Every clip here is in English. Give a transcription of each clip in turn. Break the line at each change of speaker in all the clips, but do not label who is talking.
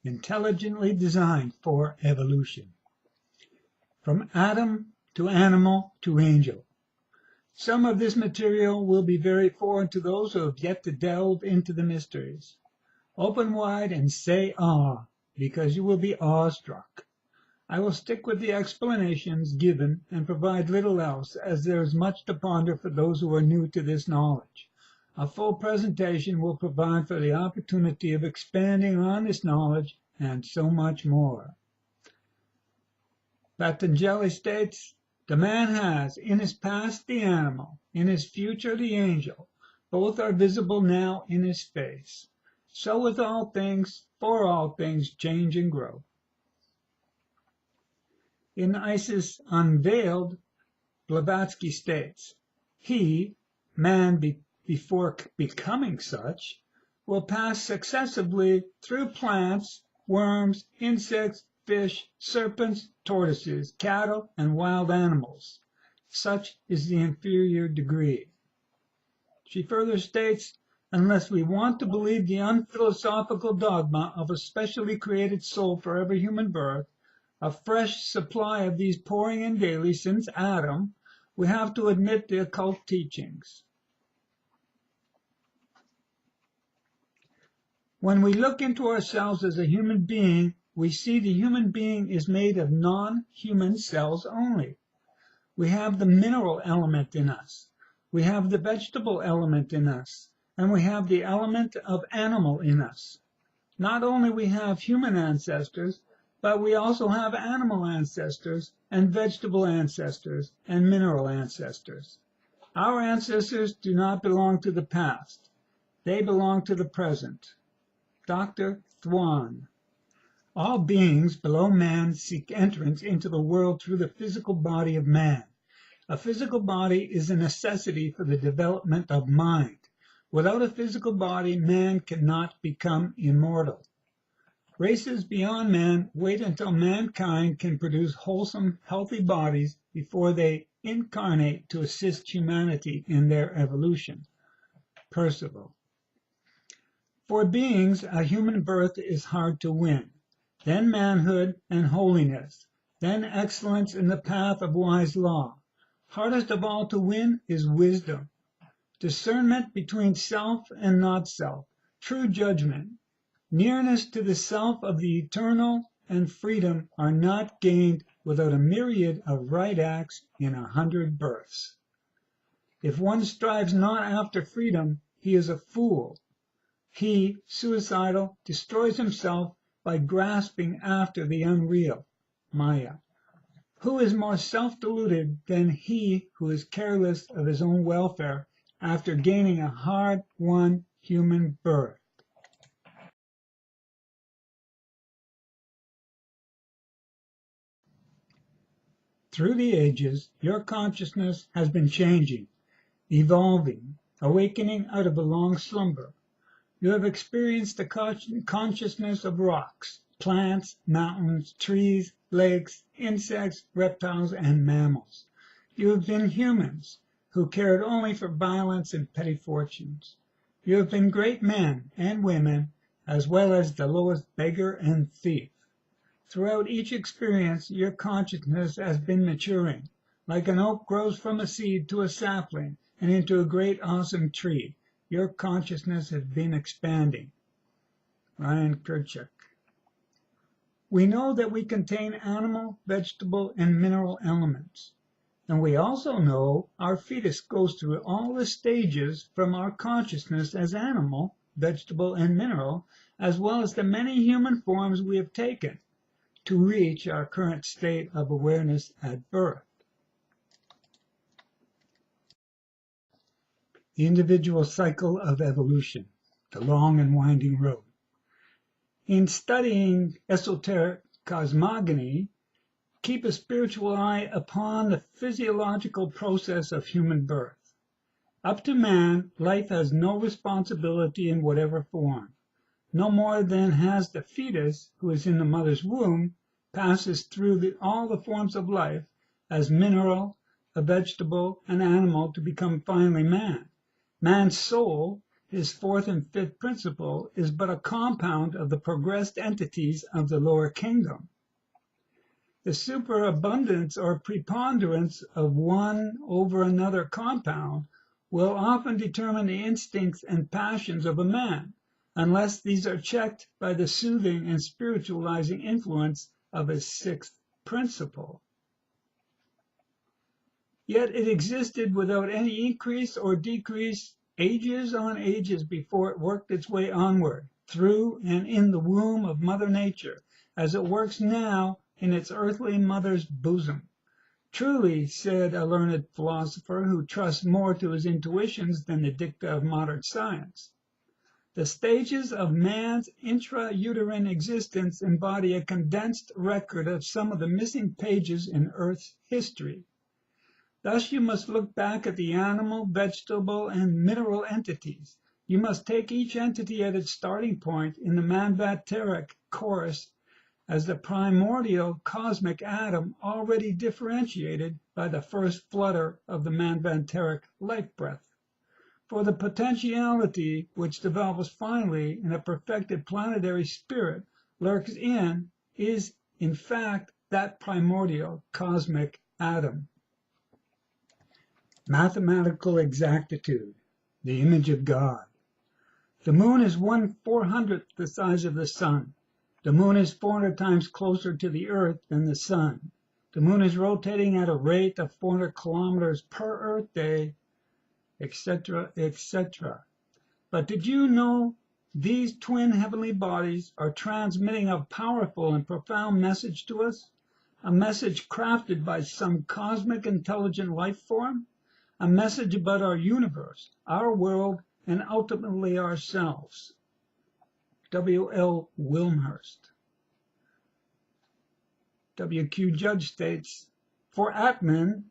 intelligently designed for evolution. From atom to animal to angel. Some of this material will be very foreign to those who have yet to delve into the mysteries. Open wide and say ah, because you will be awestruck. I will stick with the explanations given and provide little else, as there is much to ponder for those who are new to this knowledge. A full presentation will provide for the opportunity of expanding on this knowledge and so much more. Patanjali states, the man has in his past the animal, in his future the angel. Both are visible now in his face. So with all things, for all things change and grow. In Isis Unveiled, Blavatsky states, he, man before becoming such, will pass successively through plants, worms, insects, fish, serpents, tortoises, cattle, and wild animals. Such is the inferior degree. She further states, unless we want to believe the unphilosophical dogma of a specially created soul for every human birth, a fresh supply of these pouring in daily since Adam, we have to admit the occult teachings. When we look into ourselves as a human being, we see the human being is made of non-human cells only. We have the mineral element in us. We have the vegetable element in us. And we have the element of animal in us. Not only we have human ancestors, but we also have animal ancestors and vegetable ancestors and mineral ancestors. Our ancestors do not belong to the past. They belong to the present. Dr. Thwan. All beings below man seek entrance into the world through the physical body of man. A physical body is a necessity for the development of mind. Without a physical body, man cannot become immortal. Races beyond man wait until mankind can produce wholesome, healthy bodies before they incarnate to assist humanity in their evolution. Percival. For beings, a human birth is hard to win. Then manhood and holiness. Then excellence in the path of wise law. Hardest of all to win is wisdom. Discernment between self and not self. True judgment. Nearness to the self of the eternal and freedom are not gained without a myriad of right acts in 100 births. If one strives not after freedom, he is a fool. He, suicidal, destroys himself by grasping after the unreal, Maya. Who is more self-deluded than he who is careless of his own welfare after gaining a hard-won human birth? Through the ages, your consciousness has been changing, evolving, awakening out of a long slumber. You have experienced the consciousness of rocks, plants, mountains, trees, lakes, insects, reptiles, and mammals. You have been humans who cared only for violence and petty fortunes. You have been great men and women, as well as the lowest beggar and thief. Throughout each experience, your consciousness has been maturing. Like an oak grows from a seed to a sapling and into a great awesome tree, your consciousness has been expanding. Ryan Kirchhoff. We know that we contain animal, vegetable, and mineral elements. And we also know our fetus goes through all the stages from our consciousness as animal, vegetable, and mineral, as well as the many human forms we have taken to reach our current state of awareness at birth. The individual cycle of evolution, the long and winding road. In studying esoteric cosmogony, keep a spiritual eye upon the physiological process of human birth. Up to man, life has no responsibility in whatever form. No more than has the fetus, who is in the mother's womb, passes through all the forms of life as mineral, a vegetable, an animal, to become finally man. Man's soul his fourth and fifth principle, is but a compound of the progressed entities of the lower kingdom. The superabundance or preponderance of one over another compound will often determine the instincts and passions of a man, unless these are checked by the soothing and spiritualizing influence of his sixth principle. Yet it existed without any increase or decrease ages on ages before it worked its way onward, through and in the womb of Mother Nature, as it works now in its earthly mother's bosom. Truly, said a learned philosopher who trusts more to his intuitions than the dicta of modern science, the stages of man's intrauterine existence embody a condensed record of some of the missing pages in Earth's history. Thus you must look back at the animal, vegetable, and mineral entities. You must take each entity at its starting point in the Manvateric chorus as the primordial cosmic atom already differentiated by the first flutter of the Manvateric life breath. For the potentiality which develops finally in a perfected planetary spirit lurks is in fact that primordial cosmic atom. Mathematical exactitude, the image of God. The moon is 1/400th the size of the sun. The moon is 400 times closer to the earth than the sun. The moon is rotating at a rate of 400 kilometers per earth day, etc., etc. But did you know these twin heavenly bodies are transmitting a powerful and profound message to us? A message crafted by some cosmic intelligent life form? A message about our universe, our world, and ultimately ourselves. W.L. Wilmhurst. W.Q. Judge states, for Atman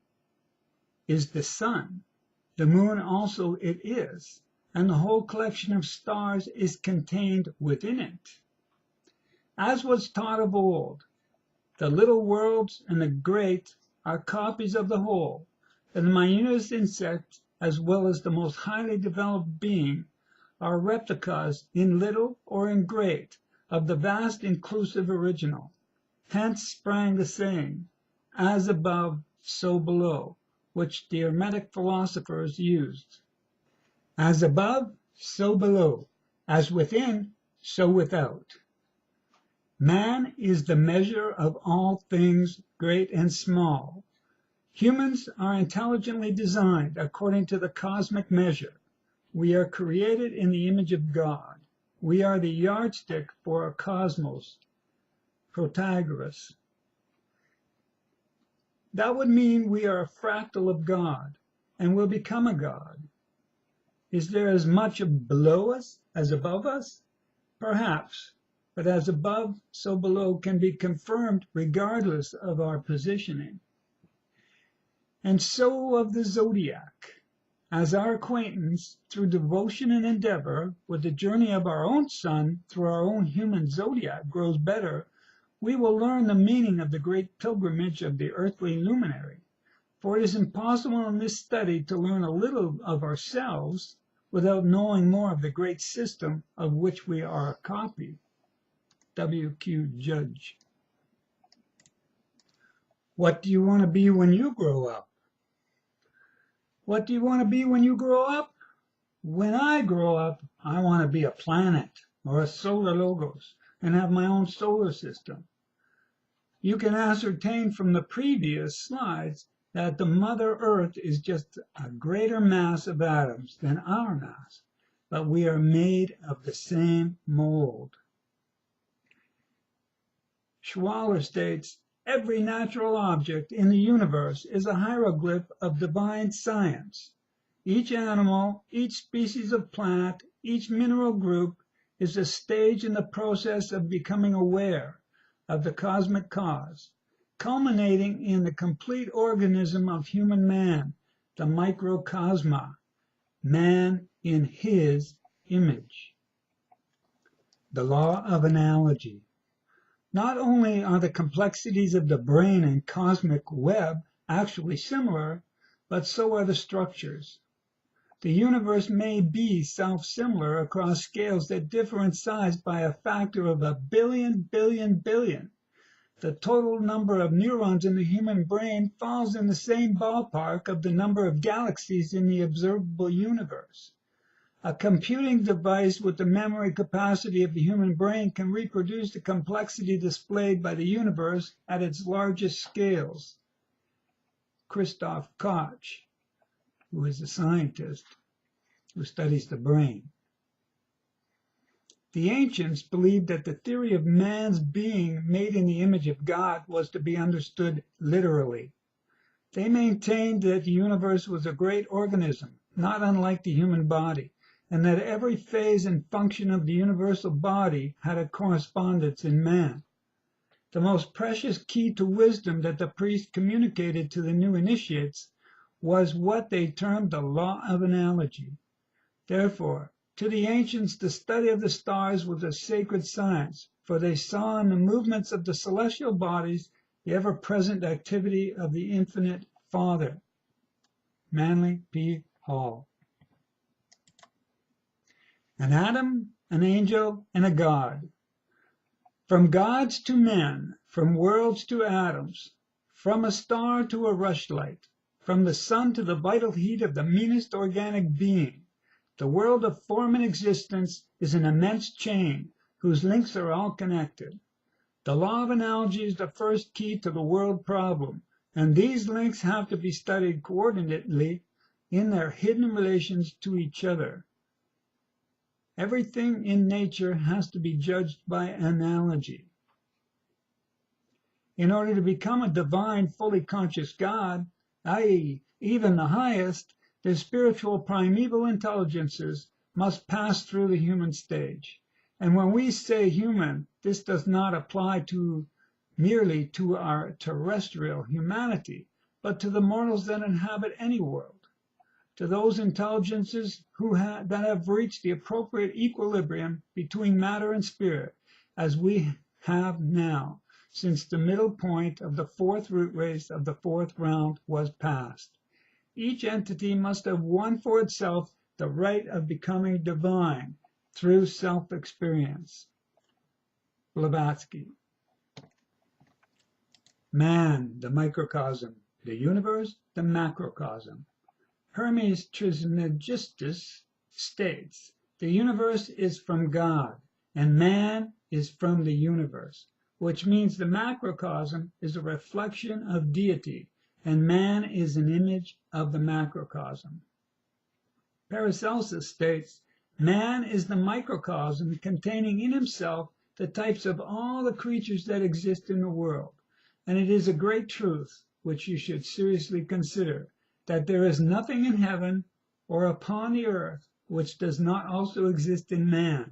is the sun, the moon also it is, and the whole collection of stars is contained within it. As was taught of old, the little worlds and the great are copies of the whole, and the minutest insect, as well as the most highly developed being, are replicas in little or in great of the vast inclusive original. Hence sprang the saying, as above, so below, which the Hermetic philosophers used. As above, so below, as within, so without. Man is the measure of all things great and small. Humans are intelligently designed according to the cosmic measure. We are created in the image of God. We are the yardstick for our cosmos. Protagoras. That would mean we are a fractal of God and will become a God. Is there as much below us as above us? Perhaps, but as above, so below can be confirmed regardless of our positioning. And so of the zodiac. As our acquaintance, through devotion and endeavor, with the journey of our own sun through our own human zodiac grows better, we will learn the meaning of the great pilgrimage of the earthly luminary. For it is impossible in this study to learn a little of ourselves without knowing more of the great system of which we are a copy. W.Q. Judge. What do you want to be when you grow up? What do you want to be when you grow up? When I grow up, I want to be a planet or a solar logos and have my own solar system. You can ascertain from the previous slides that the Mother Earth is just a greater mass of atoms than our mass, but we are made of the same mold. Schwaller states, every natural object in the universe is a hieroglyph of divine science. Each animal, each species of plant, each mineral group is a stage in the process of becoming aware of the cosmic cause, culminating in the complete organism of human man, the microcosma, man in his image. The law of analogy. Not only are the complexities of the brain and cosmic web actually similar, but so are the structures. The universe may be self-similar across scales that differ in size by a factor of a billion. The total number of neurons in the human brain falls in the same ballpark of the number of galaxies in the observable universe. A computing device with the memory capacity of the human brain can reproduce the complexity displayed by the universe at its largest scales. Christoph Koch, who is a scientist who studies the brain. The ancients believed that the theory of man's being made in the image of God was to be understood literally. They maintained that the universe was a great organism, not unlike the human body, and that every phase and function of the universal body had a correspondence in man. The most precious key to wisdom that the priest communicated to the new initiates was what they termed the law of analogy. Therefore, to the ancients, the study of the stars was a sacred science, for they saw in the movements of the celestial bodies the ever-present activity of the infinite Father. Manly P. Hall. An atom, an angel, and a god. From gods to men, from worlds to atoms, from a star to a rushlight, from the sun to the vital heat of the meanest organic being, the world of form and existence is an immense chain whose links are all connected. The law of analogy is the first key to the world problem, and these links have to be studied coordinately in their hidden relations to each other. Everything in nature has to be judged by analogy. In order to become a divine, fully conscious God, i.e., even the highest, the spiritual primeval intelligences must pass through the human stage. And when we say human, this does not apply merely to our terrestrial humanity, but to the mortals that inhabit any world. To those intelligences that have reached the appropriate equilibrium between matter and spirit, as we have now, since the middle point of the fourth root race of the fourth round was passed. Each entity must have won for itself the right of becoming divine through self-experience. Blavatsky. Man, the microcosm, the universe, the macrocosm. Hermes Trismegistus states, the universe is from God, and man is from the universe, which means the macrocosm is a reflection of deity, and man is an image of the macrocosm. Paracelsus states, man is the microcosm containing in himself the types of all the creatures that exist in the world, and it is a great truth, which you should seriously consider, that there is nothing in heaven or upon the earth which does not also exist in man,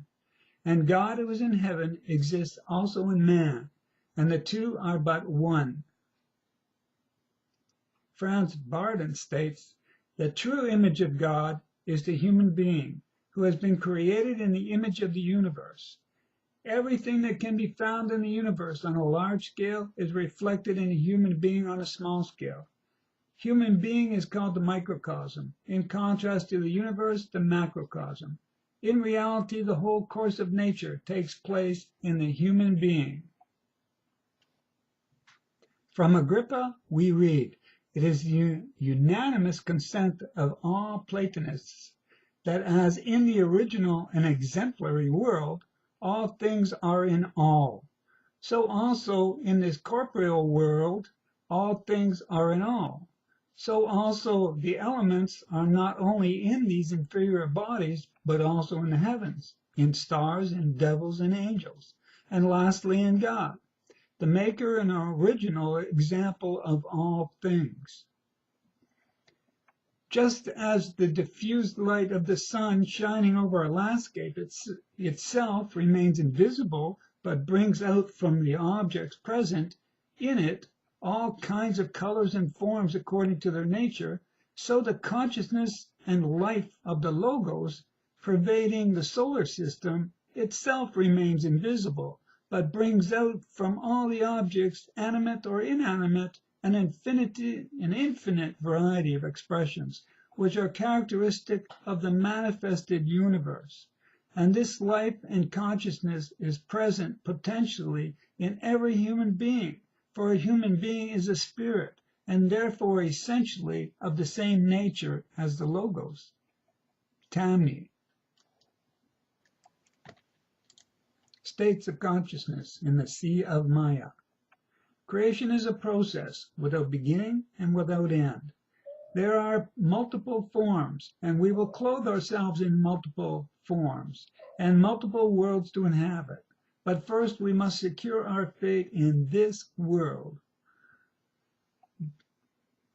and God who is in heaven exists also in man, and the two are but one. Franz Barden states, the true image of God is the human being, who has been created in the image of the universe. Everything that can be found in the universe on a large scale is reflected in a human being on a small scale. Human being is called the microcosm, in contrast to the universe, the macrocosm. In reality, the whole course of nature takes place in the human being. From Agrippa, we read, it is the unanimous consent of all Platonists that as in the original and exemplary world, all things are in all, so also in this corporeal world, all things are in all. So also the elements are not only in these inferior bodies, but also in the heavens, in stars and devils and angels, and lastly in God, the maker and original example of all things. Just as the diffused light of the sun shining over a landscape itself remains invisible, but brings out from the objects present in it all kinds of colors and forms according to their nature, so the consciousness and life of the Logos pervading the solar system itself remains invisible, but brings out from all the objects, animate or inanimate, an infinite variety of expressions, which are characteristic of the manifested universe. And this life and consciousness is present potentially in every human being, for a human being is a spirit, and therefore essentially of the same nature as the Logos. Tami. States of consciousness in the sea of Maya. Creation is a process without beginning and without end. There are multiple forms, and we will clothe ourselves in multiple forms and multiple worlds to inhabit. But first we must secure our fate in this world.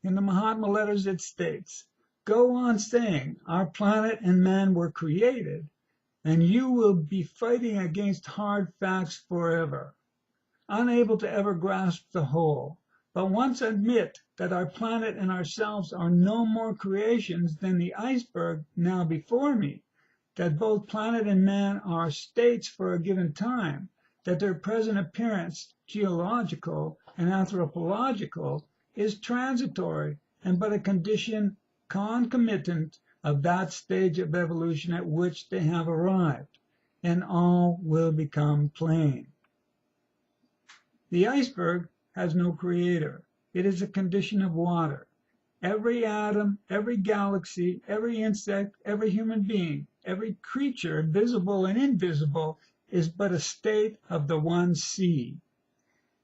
In the Mahatma letters it states, "Go on saying, our planet and man were created, and you will be fighting against hard facts forever, unable to ever grasp the whole. But once admit that our planet and ourselves are no more creations than the iceberg now before me, that both planet and man are states for a given time, that their present appearance, geological and anthropological, is transitory and but a condition concomitant of that stage of evolution at which they have arrived, and all will become plain." The iceberg has no creator. It is a condition of water. Every atom, every galaxy, every insect, every human being, every creature, visible and invisible, is but a state of the one sea.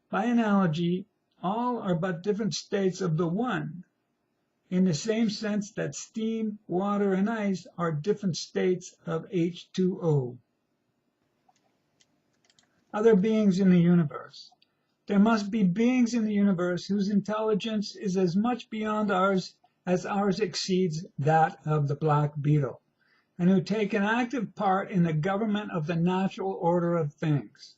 By analogy, all are but different states of the one, in the same sense that steam, water, and ice are different states of H2O. Other beings in the universe. There must be beings in the universe whose intelligence is as much beyond ours as ours exceeds that of the black beetle, and who take an active part in the government of the natural order of things.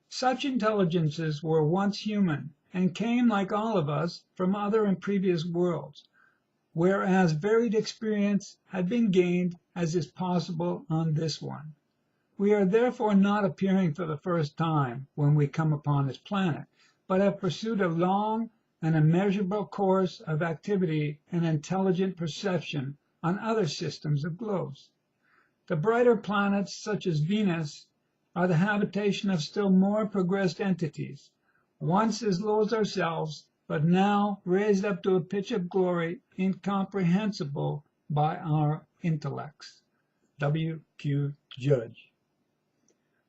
Such intelligences were once human, and came, like all of us, from other and previous worlds, whereas varied experience had been gained as is possible on this one. We are therefore not appearing for the first time when we come upon this planet, but have pursued a long and immeasurable course of activity and intelligent perception on other systems of globes. The brighter planets, such as Venus, are the habitation of still more progressed entities, once as low as ourselves, but now raised up to a pitch of glory incomprehensible by our intellects. W. Q. Judge.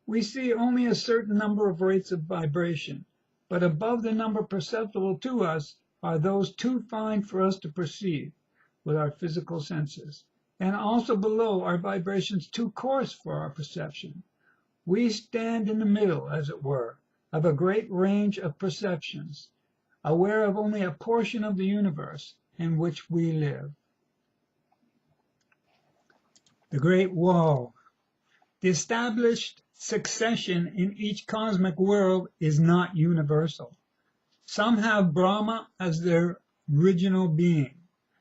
We see only a certain number of rates of vibration, but above the number perceptible to us are those too fine for us to perceive with our physical senses, and also below are vibrations too coarse for our perception. We stand in the middle, as it were, of a great range of perceptions, aware of only a portion of the universe in which we live. The Great Wall. The established succession in each cosmic world is not universal. Some have Brahma as their original being.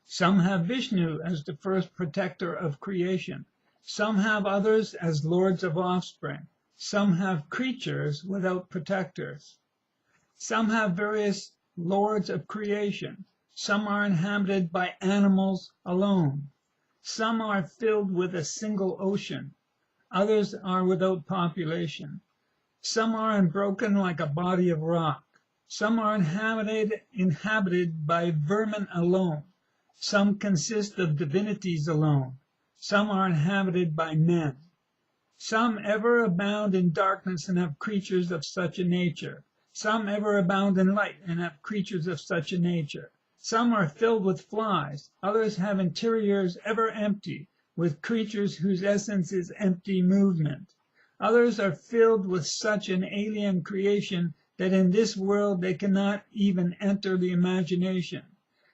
Some have Vishnu as the first protector of creation. Some have others as lords of offspring. Some have creatures without protectors. Some have various lords of creation. Some are inhabited by animals alone. Some are filled with a single ocean. Others are without population. Some are unbroken like a body of rock. Some are inhabited by vermin alone. Some consist of divinities alone. Some are inhabited by men. Some ever abound in darkness and have creatures of such a nature. Some ever abound in light and have creatures of such a nature. Some are filled with flies. Others have interiors ever empty, with creatures whose essence is empty movement. Others are filled with such an alien creation that in this world they cannot even enter the imagination.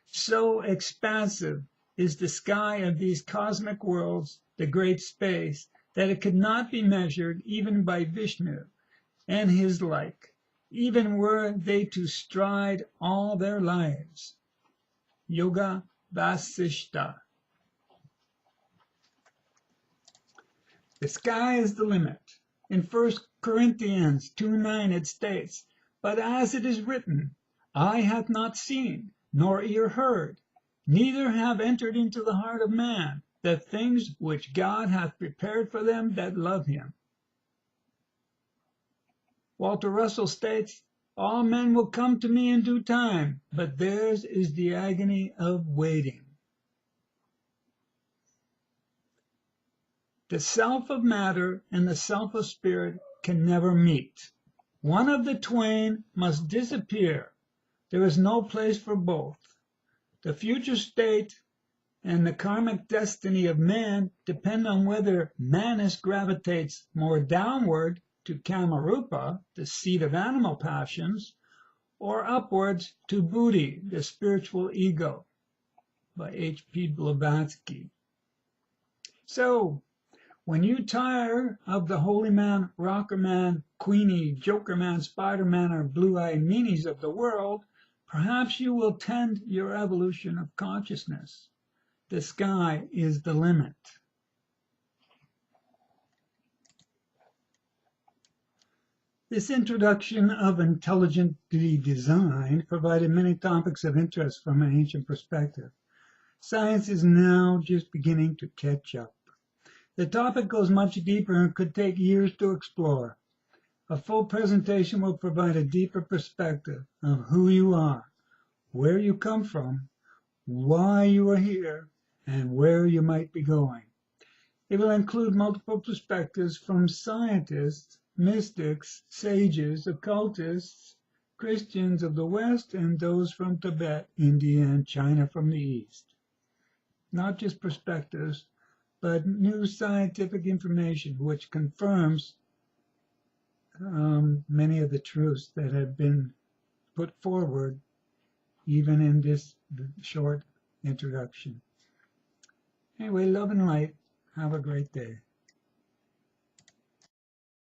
So expansive is the sky of these cosmic worlds, the great space, that it could not be measured even by Vishnu and his like, even were they to stride all their lives. Yoga Vasishta. The sky is the limit. In 1 Corinthians 2:9 it states, "But as it is written, eye hath not seen, nor ear heard, neither have entered into the heart of man the things which God hath prepared for them that love him. Walter Russell states, all men will come to me in due time, but theirs is the agony of waiting. The self of matter and the self of spirit can never meet. One of the twain must disappear. There is no place for both. The future state and the karmic destiny of man depend on whether Manas gravitates more downward to Kamarupa, the seat of animal passions, or upwards to Buddhi, the spiritual ego, by H.P. Blavatsky. So, when you tire of the holy man, rocker man, queenie, joker man, spider man, or blue-eyed meanies of the world, perhaps you will tend your evolution of consciousness. The sky is the limit. This introduction of intelligently designed provided many topics of interest from an ancient perspective. Science is now just beginning to catch up. The topic goes much deeper and could take years to explore. A full presentation will provide a deeper perspective of who you are, where you come from, why you are here, and where you might be going. It will include multiple perspectives from scientists, mystics, sages, occultists, Christians of the West, and those from Tibet, India, and China from the East. Not just perspectives, but new scientific information which confirms many of the truths that have been put forward even in this short introduction. Anyway, love and light. Have a great day.